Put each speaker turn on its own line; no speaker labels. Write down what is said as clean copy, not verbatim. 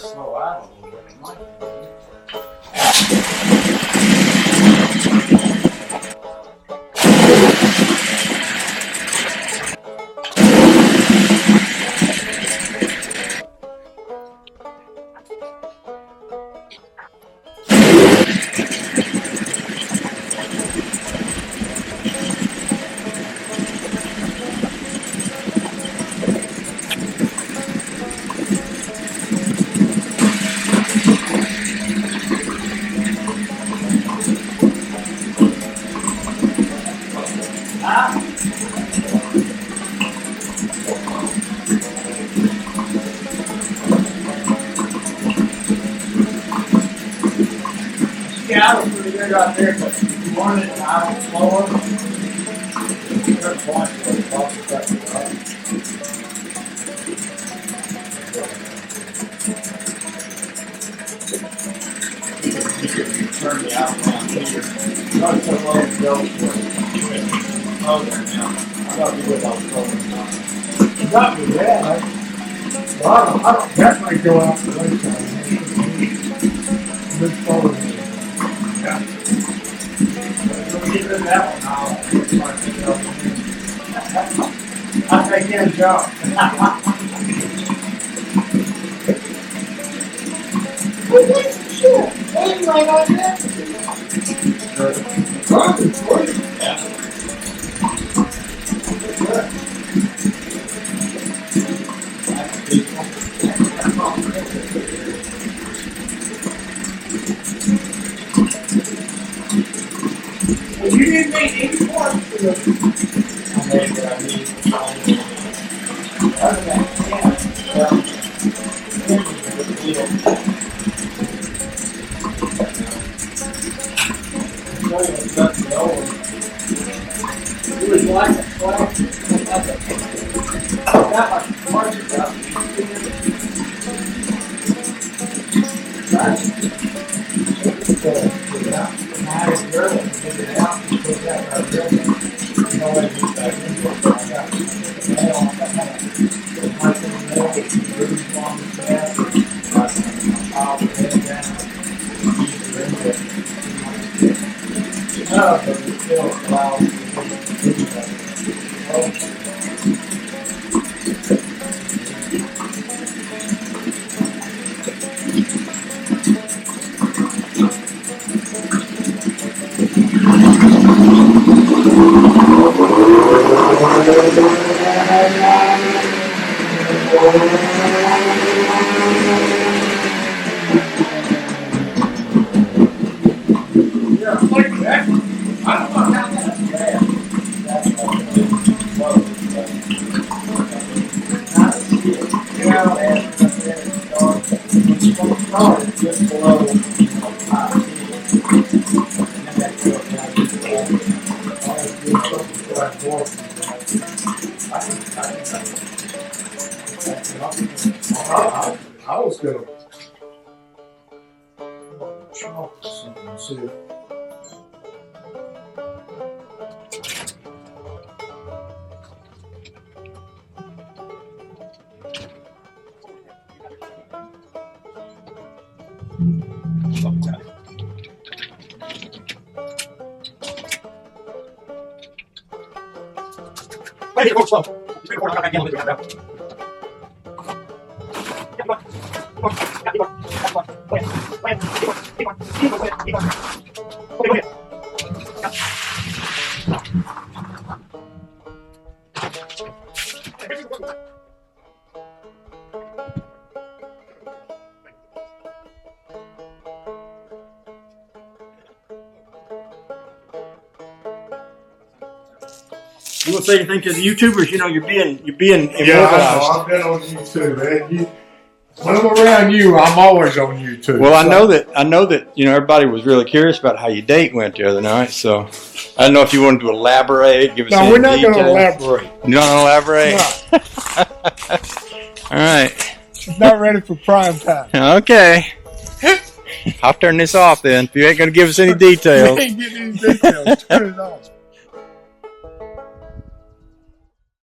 slow out a little bit. It might be. Yeah, I was pretty good out there, but if you want it out slower, there's one where it's all stuck up. You can turn the out around here. Not so low to go for it. Oh, there now. I thought you would all slow down. You got me there. Well, I don't definitely go out the wayside. Move forward. Yeah. We'll get rid of that one now. I'll take that job. Well, that's for sure. That's right on there. Good. Yeah. Good. That's peaceful. Well, you didn't make any points for this. I made what I need. Other than that, well, it was like a flag, like a margin up. Right. I was going to chalk something and see if
You want to say anything to the YouTubers? You know, you're being immortalized.
Yeah, I know. I've been on YouTube, man. When I'm around you, I'm always on YouTube.
Well, I know that everybody was really curious about how your date went the other night. So I don't know if you wanted to elaborate. Give us
no, we're not going to elaborate.
You're not going to elaborate.
No.
All right.
She's not ready for prime time.
Okay. I'll turn this off then. If you ain't going to give us any details.
You ain't getting any details. Turn it off.